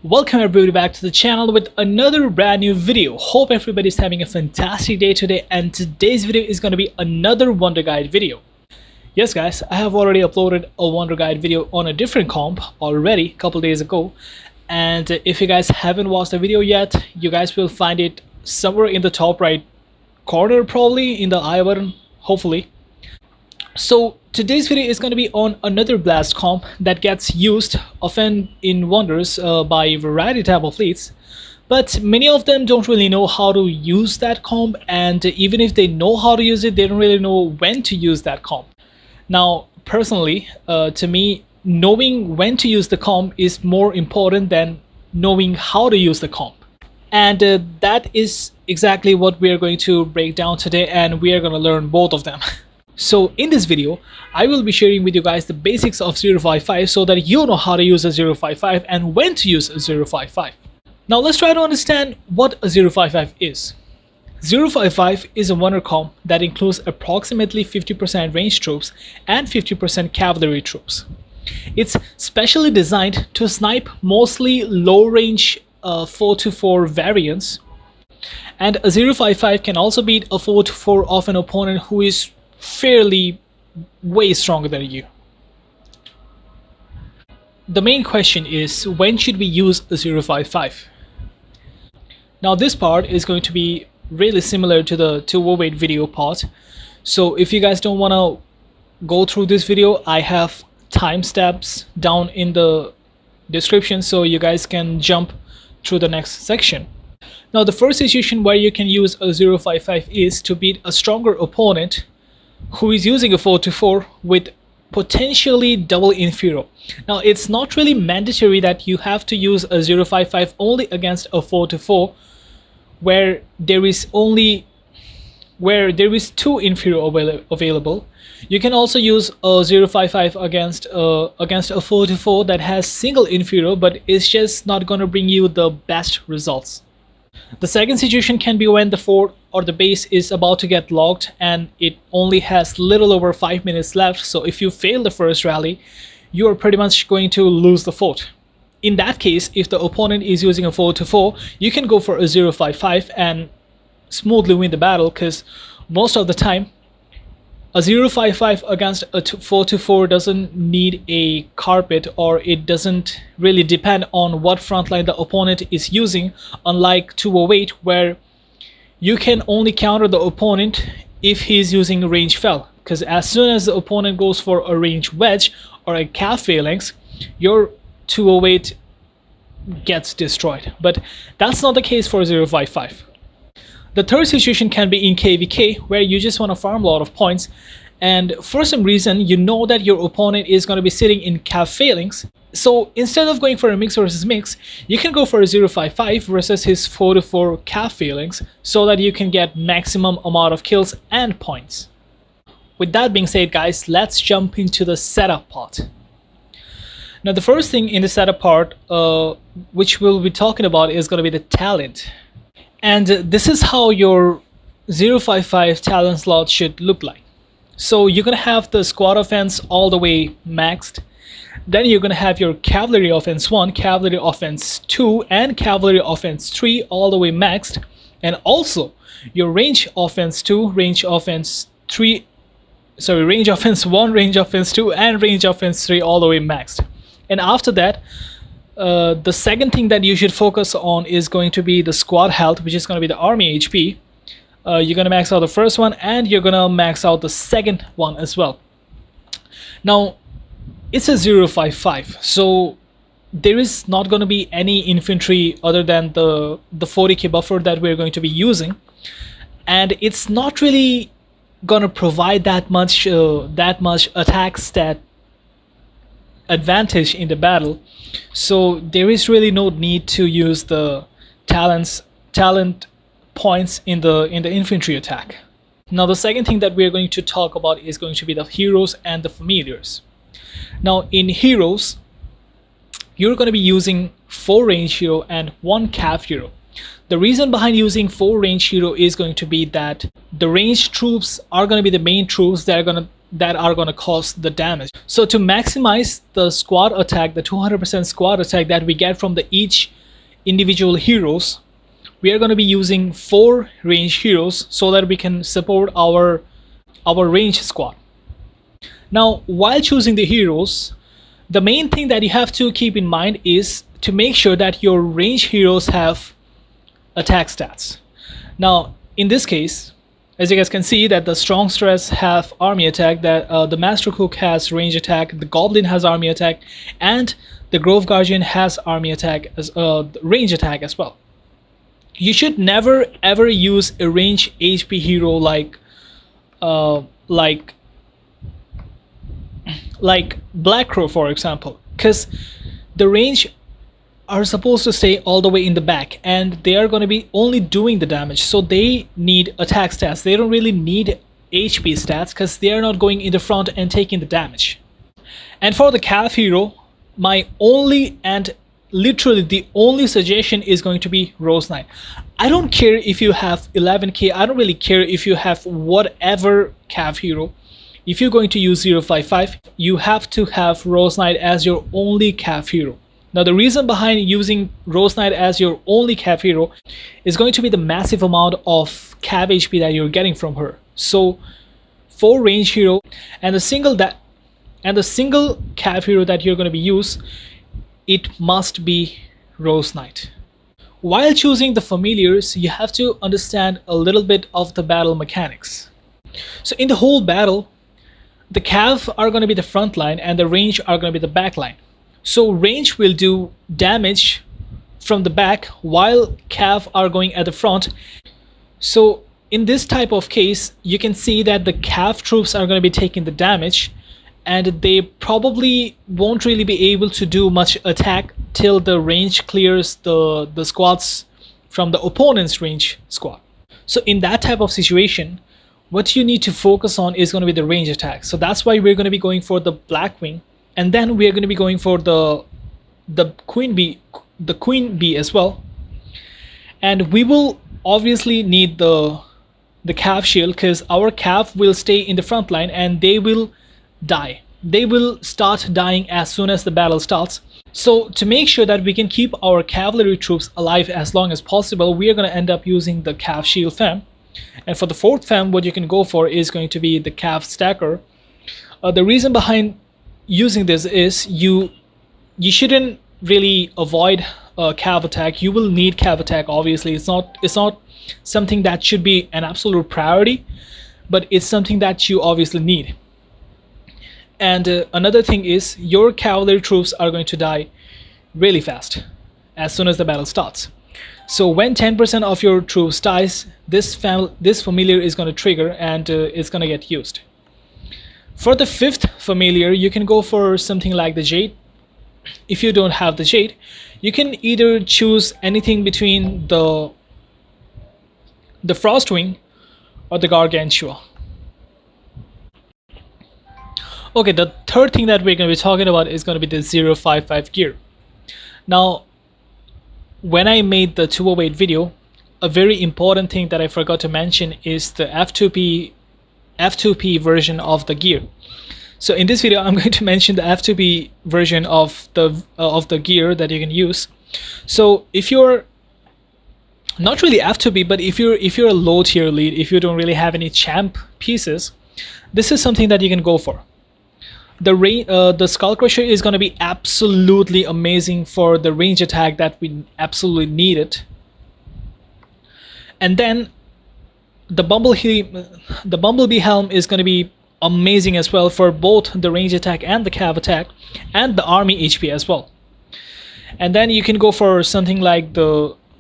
Welcome everybody back to the channel with another brand new video. Hope everybody's having a fantastic day today, and today's video is going to be another Wonder Guide video. Yes guys, I have already uploaded a Wonder Guide video on a different comp already a couple days ago, and if you guys haven't watched the video yet, you guys will find it somewhere in the top right corner, probably in the I button, hopefully. So today's video is going to be on another blast comp that gets used often in Wonders by a variety type of fleets, but many of them don't really know how to use that comp, and even if they know how to use it, they don't really know when to use that comp. Now personally, to me, knowing when to use the comp is more important than knowing how to use the comp, and that is exactly what we are going to break down today, and we are going to learn both of them. So in this video, I will be sharing with you guys the basics of 055 so that you know how to use a 055 and when to use a 055. Now let's try to understand what a 055 is. 055 is a Wonder comp that includes approximately 50% range troops and 50% cavalry troops. It's specially designed to snipe mostly low-range 4-4 variants, and a 055 can also beat a 4-4 of an opponent who is fairly way stronger than you. The main question is, when should we use a 055? Now this part is going to be really similar to the 208 video part, so if you guys don't want to go through this video, I have timestamps down in the description so you guys can jump through the next section. Now the first situation where you can use a 055 is to beat a stronger opponent who is using a 4-4 with potentially double inferior. Now it's not really mandatory that you have to use a 055 only against a 4-4 where there is two inferior available. You can also use a 055 against a 4-4 that has single inferior, but it's just not going to bring you the best results. The second situation can be when the fort or the base is about to get locked and it only has little over 5 minutes left, so if you fail the first rally, you are pretty much going to lose the fort. In that case, if the opponent is using a 4-4, you can go for a 055 and smoothly win the battle, because most of the time a 055 against a 4-4 doesn't need a carpet, or it doesn't really depend on what front line the opponent is using, unlike 208 where you can only counter the opponent if he's using range fell, because as soon as the opponent goes for a range wedge or a calf phalanx, your 208 gets destroyed. But that's not the case for 055. The third situation can be in KVK, where you just want to farm a lot of points, and for some reason you know that your opponent is going to be sitting in calf phalanx. So instead of going for a mix versus mix, you can go for a 055 versus his 4-4 calf phalanx so that you can get maximum amount of kills and points. With that being said guys, let's jump into the setup part. Now the first thing in the setup part which we'll be talking about is going to be the talent. And this is how your 055 talent slot should look like. So you're going to have the squad offense all the way maxed. Then you're going to have your cavalry offense 1, cavalry offense 2, and cavalry offense 3 all the way maxed. And also your range offense 2, range offense 3, sorry, range offense 1, range offense 2, and range offense 3 all the way maxed. And after that, the second thing that you should focus on is going to be the squad health, which is going to be the army HP. You're going to max out the first one, and you're going to max out the second one as well. Now it's a 055, so there is not going to be any infantry other than the 40k buffer that we're going to be using, and it's not really going to provide that much attack stat advantage in the battle. So there is really no need to use the talent points in the infantry attack. Now the second thing that we are going to talk about is going to be the heroes and the familiars. Now in heroes, you're going to be using 4 range hero and 1 calf hero. The reason behind using 4 range hero is going to be that the range troops are going to be the main troops that are going to that are going to cause the damage. So to maximize the squad attack, the 200% squad attack that we get from the each individual heroes, we are going to be using 4 range heroes so that we can support our range squad. Now, while choosing the heroes, the main thing that you have to keep in mind is to make sure that your range heroes have attack stats. Now, in this case, as you guys can see that the strong stress have army attack, that the master cook has range attack, the goblin has army attack, and the grove guardian has army attack as range attack as well. You should never ever use a range HP hero like Black Crow, for example, because the range are supposed to stay all the way in the back and they are going to be only doing the damage, so they need attack stats. They don't really need HP stats because they are not going in the front and taking the damage. And for the Cav hero, my only and literally the only suggestion is going to be Rose Knight. I don't care if you have 11k, I don't really care if you have whatever Cav hero. If you're going to use 055, you have to have Rose Knight as your only Cav hero. Now, the reason behind using Rose Knight as your only Cav hero is going to be the massive amount of Cav HP that you're getting from her. So, for range hero and the single Cav hero that you're going to be use, it must be Rose Knight. While choosing the familiars, you have to understand a little bit of the battle mechanics. So, in the whole battle, the Cav are going to be the front line and the range are going to be the back line. So range will do damage from the back while Cav are going at the front. So in this type of case, you can see that the Cav troops are going to be taking the damage and they probably won't really be able to do much attack till the range clears the squads from the opponent's range squad. So in that type of situation, what you need to focus on is going to be the range attack. So that's why we're going to be going for the Black Wing. And then we are going to be going for the queen bee as well, and we will obviously need the Cav shield because our Cav will stay in the front line and they will die. They will start dying as soon as the battle starts. So to make sure that we can keep our cavalry troops alive as long as possible, we are going to end up using the Cav shield fam. And for the 4th fam, what you can go for is going to be the Cav stacker. The reason behind using this is you shouldn't really avoid Cav attack. You will need Cav attack, obviously. It's not something that should be an absolute priority, but it's something that you obviously need. And another thing is your cavalry troops are going to die really fast as soon as the battle starts. So when 10% of your troops dies, this familiar is going to trigger and it's going to get used. For the 5th familiar, you can go for something like the Jade. If you don't have the Jade, you can either choose anything between the Frostwing or the Gargantua. Okay, the 3rd thing that we're going to be talking about is going to be the 055 gear. Now, when I made the 208 video, a very important thing that I forgot to mention is the F2P version of the gear. So in this video, I'm going to mention the F2P version of the gear that you can use. So if you're not really F2P, but if you're a low tier lead, if you don't really have any champ pieces, this is something that you can go for. The Skull Crusher is going to be absolutely amazing for the range attack that we absolutely need it. And then the Bumblebee Helm is going to be amazing as well for both the range attack and the Cav attack and the army HP as well. And then you can go for something like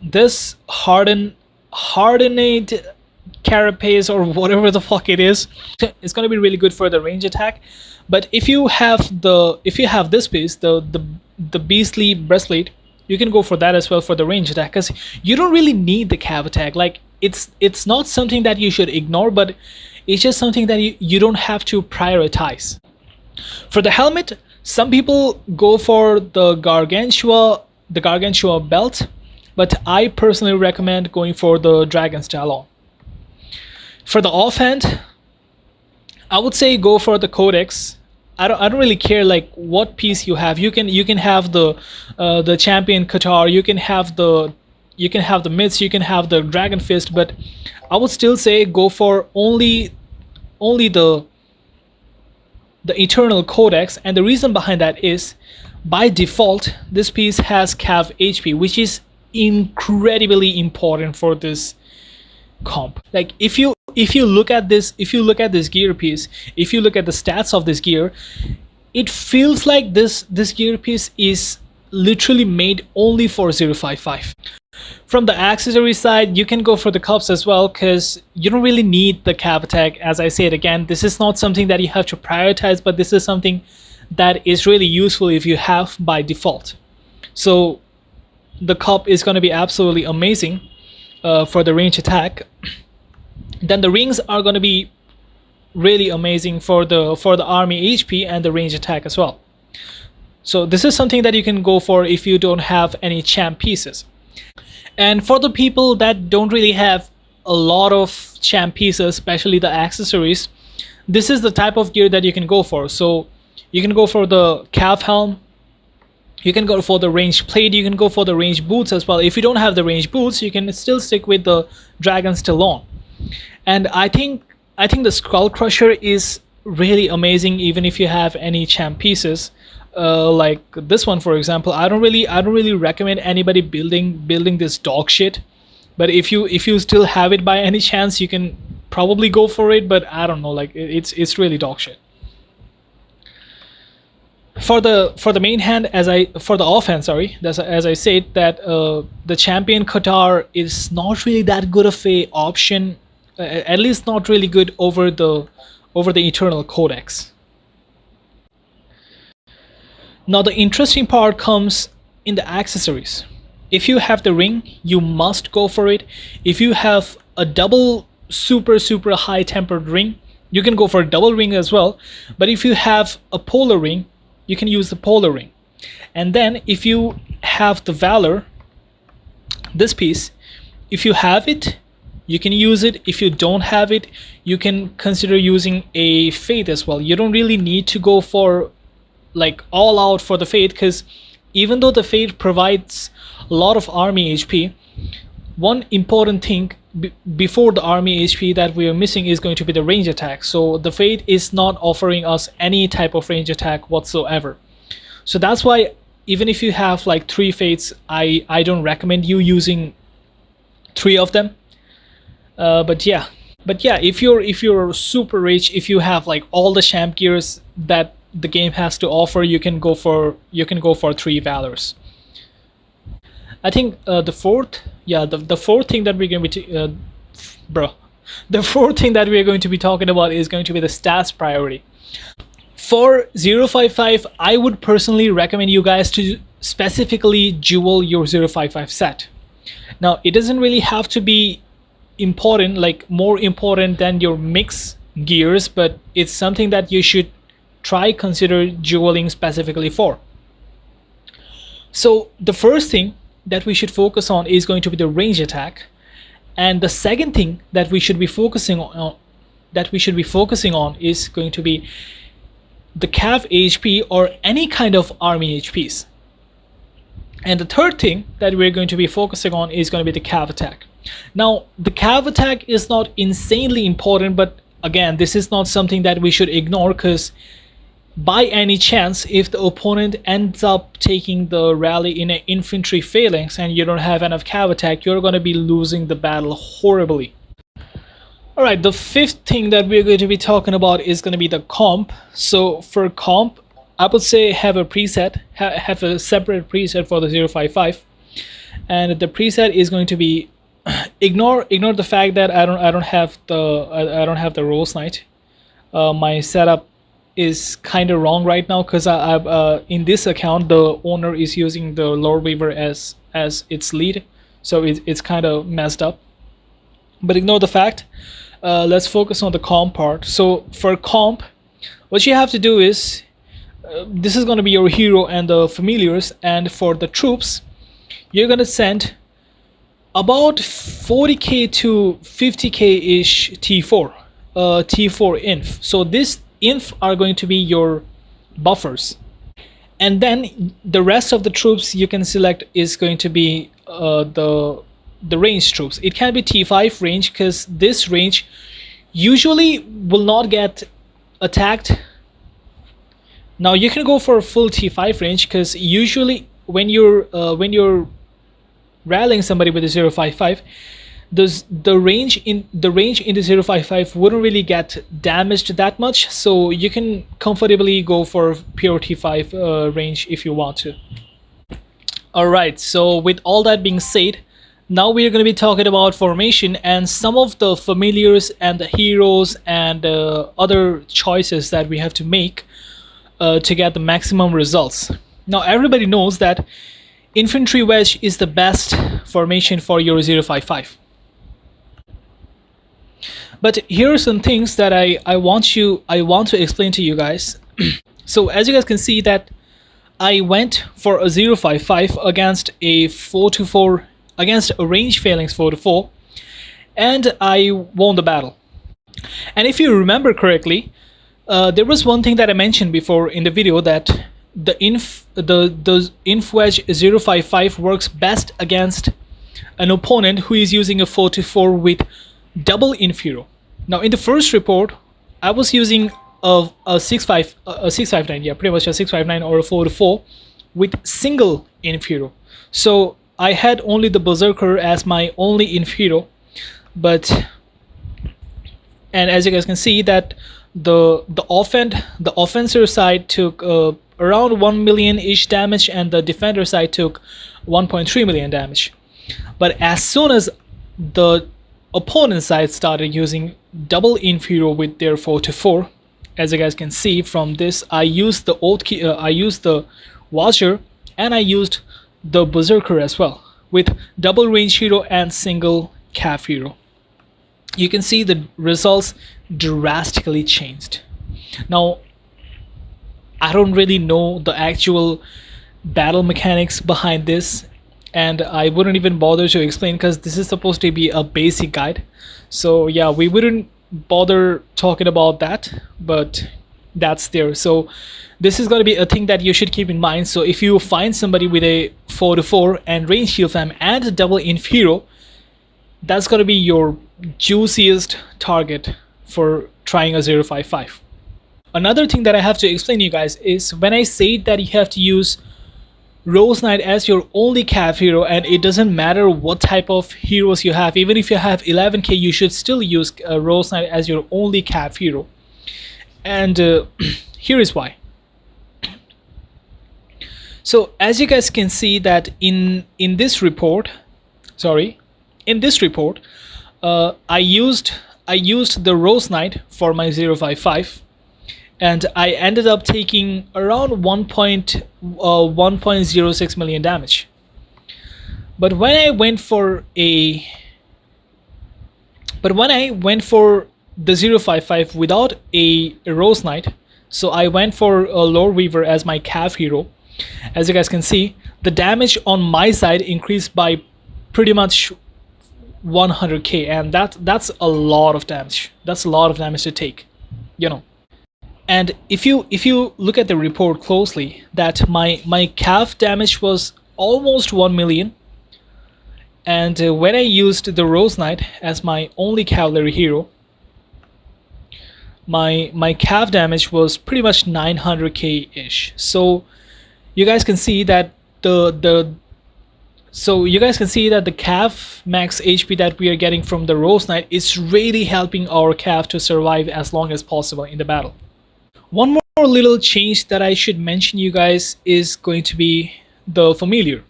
this hardened carapace or whatever the fuck it is. It's going to be really good for the range attack. But if you have this piece, the beastly breastplate, you can go for that as well for the range attack, because you don't really need the Cav attack. Like it's not something that you should ignore, but it's just something that you don't have to prioritize. For the helmet, some people go for the Gargantua belt, but I personally recommend going for the Dragon's Talon. For the offhand, I would say go for the codex. I don't really care like what piece you have. You can have the champion Qatar. You can have the myths. You can have the dragon fist. But I would still say go for only the eternal codex. And the reason behind that is, by default, this piece has cav HP, which is incredibly important for this comp. Like if you look at this gear piece, if you look at the stats of this gear, it feels like this gear piece is literally made only for 055. From the accessory side, you can go for the cups as well, because you don't really need the cav attack. As I said again, this is not something that you have to prioritize, but this is something that is really useful if you have by default. So the cup is going to be absolutely amazing for the range attack. Then the rings are going to be really amazing for the army HP and the range attack as well. So this is something that you can go for if you don't have any champ pieces. And for the people that don't really have a lot of champ pieces, especially the accessories, this is the type of gear that you can go for. So you can go for the calf helm, you can go for the range plate, you can go for the range boots as well. If you don't have the range boots, you can still stick with the dragon still on. And I think the skull crusher is really amazing even if you have any champ pieces. Like this one, for example, I don't really recommend anybody building this dog shit. But if you still have it by any chance, you can probably go for it. But I don't know, like it's really dog shit. For the main hand, for the offhand, sorry, as I said, that the champion Qatar is not really that good of a option, at least not really good over the eternal codex. Now the interesting part comes in the accessories. If you have the ring, you must go for it. If you have a double super high tempered ring, you can go for a double ring as well. But if you have a polar ring, you can use the polar ring. And then if you have the valor, this piece, if you have it, you can use it. If you don't have it, you can consider using a faith as well. You don't really need to go for like all out for the faith, because even though the faith provides a lot of army HP, one important thing before the army HP that we are missing is going to be the range attack. So the faith is not offering us any type of range attack whatsoever. So that's why even if you have like 3 faiths, I don't recommend you using 3 of them. But yeah, if you're super rich, if you have like all the champ gears that the game has to offer, you can go for 3 valors. I think the fourth thing that we're going to be talking about is going to be the stats priority. For 055, I would personally recommend you guys to specifically jewel your 055 set. Now it doesn't really have to be important, like more important than your mix gears, but it's something that you should consider jeweling specifically for. So the first thing that we should focus on is going to be the range attack, and the second thing that we should be focusing on is going to be the cav HP or any kind of army HPs. And the third thing that we're going to be focusing on is going to be the cav attack. Now the cav attack is not insanely important, but again, this is not something that we should ignore, because by any chance, if the opponent ends up taking the rally in an infantry phalanx and you don't have enough cav attack, you're going to be losing the battle horribly. Alright, the fifth thing that we're going to be talking about is going to be the comp. So for comp, I would say have a preset, have a separate preset for the 055, and the preset is going to be ignore the fact that I don't have the Rose Knight. My setup is kind of wrong right now, because I've in this account the owner is using the Lord Weaver as its lead, so it's kind of messed up. But ignore the fact. Let's focus on the comp part. So for comp, what you have to do is this is going to be your hero and the familiars, and for the troops you're going to send about 40k to 50k ish T4. T4 inf. So this inf are going to be your buffers, and then the rest of the troops you can select is going to be the range troops. It can be T5 range because this range usually will not get attacked. Now you can go for a full T5 range because usually when you're rallying somebody with a 055, the range in the 055 wouldn't really get damaged that much, so you can comfortably go for pure T5 range if you want to. Alright, so with all that being said, now we are going to be talking about formation and some of the familiars and the heroes and other choices that we have to make to get the maximum results. Now everybody knows that infantry wedge is the best formation for your 055. But here are some things that I want to explain to you guys. So as you guys can see that I went for a 055 against a 4-4, against a range phalanx 4-4, and I won the battle. And if you remember correctly, there was one thing that I mentioned before in the video, that the inf wedge 055 works best against an opponent who is using a 4-4 with double inf hero. Now in the first report I was using a 659, yeah, pretty much a 659 or a 4-4 with single inf hero. So I had only the berserker as my only inf hero, and as you guys can see that the offensive side took around 1 million ish damage and the defender side took 1.3 million damage. But as soon as the opponent side started using double inf hero with their 4-4, as you guys can see from this, I used the I used the Watcher and I used the berserker as well with double range hero and single cav hero. You can see the results drastically changed. Now I don't really know the actual battle mechanics behind this, and I wouldn't even bother to explain because this is supposed to be a basic guide. So yeah, we wouldn't bother talking about that, but that's there. So this is going to be a thing that you should keep in mind. So if you find somebody with a 4-4 and range shield fam and a double inf hero, that's going to be your juiciest target for trying a 055. Another thing that I have to explain to you guys is when I say that you have to use Rose Knight as your only cav hero, and it doesn't matter what type of heroes you have, even if you have 11k, you should still use Rose Knight as your only cav hero. And here is why. So as you guys can see that in this report, I used the Rose Knight for my 055, and I ended up taking around 1.06 million damage. But when I went for the 055 without a Rose Knight, so I went for a Lore Weaver as my cav hero, as you guys can see, the damage on my side increased by pretty much 100k, and that's a lot of damage. That's a lot of damage to take, you know. And if you look at the report closely, that my cav damage was almost 1 million, and when I used the Rose Knight as my only cavalry hero, my cav damage was pretty much 900k ish. So you guys can see that the cav max HP that we are getting from the Rose Knight is really helping our cav to survive as long as possible in the battle. One more little change that I should mention you guys is going to be the familiar.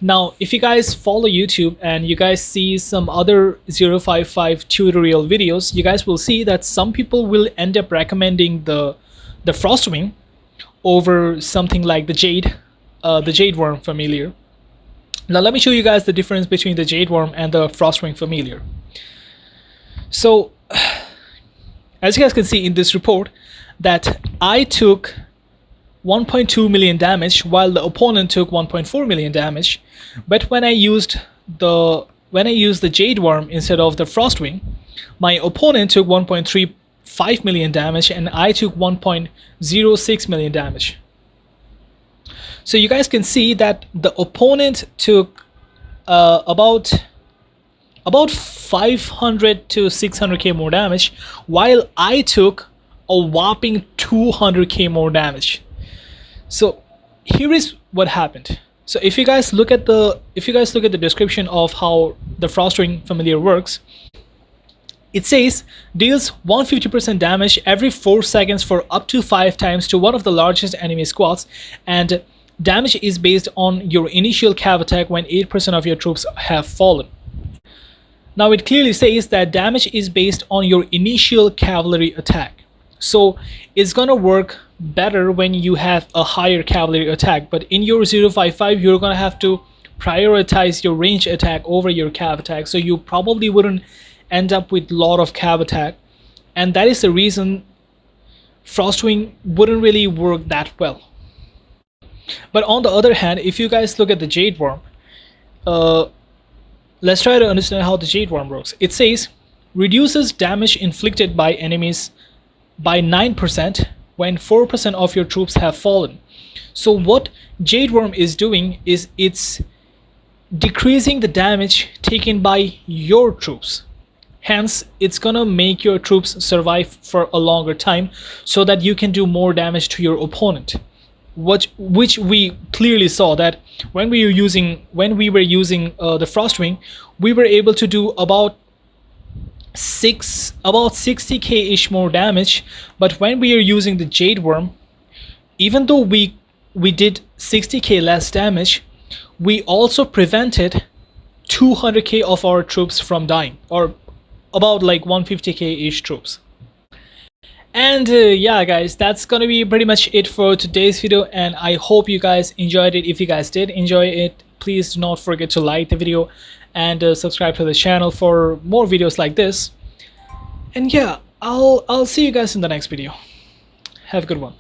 Now if you guys follow YouTube and you guys see some other 055 tutorial videos, you guys will see that some people will end up recommending the Frostwing over something like the Jade Worm familiar. Now let me show you guys the difference between the Jade Worm and the Frostwing familiar. So as you guys can see in this report, that I took 1.2 million damage while the opponent took 1.4 million damage. But when I used the Jade Worm instead of the Frostwing, my opponent took 1.3 5 million damage and I took 1.06 million damage. So you guys can see that the opponent took about 500 to 600k more damage, while I took a whopping 200k more damage. So here is what happened. So if you guys look at the description of how the Frostwing Familiar works, it says deals 150% damage every 4 seconds for up to 5 times to one of the largest enemy squads, and damage is based on your initial cav attack when 8% of your troops have fallen. Now it clearly says that damage is based on your initial cavalry attack. So it's gonna work better when you have a higher cavalry attack, but in your 055 you're gonna have to prioritize your range attack over your cav attack, so you probably wouldn't end up with a lot of cav attack, and that is the reason Frostwing wouldn't really work that well. But on the other hand, if you guys look at the Jade Worm, let's try to understand how the Jade Worm works. It says reduces damage inflicted by enemies by 9% when 4% of your troops have fallen. So what Jade Worm is doing is it's decreasing the damage taken by your troops. Hence, it's gonna make your troops survive for a longer time so that you can do more damage to your opponent. Which we clearly saw that when we were using the Frostwing, we were able to do about 60k ish more damage. But when we are using the Jade Worm, even though we did 60k less damage, we also prevented 200k of our troops from dying, or about like 150k ish troops. And yeah guys, that's gonna be pretty much it for today's video, and I hope you guys enjoyed it. If you guys did enjoy it, please do not forget to like the video and subscribe to the channel for more videos like this. And yeah, I'll see you guys in the next video. Have a good one.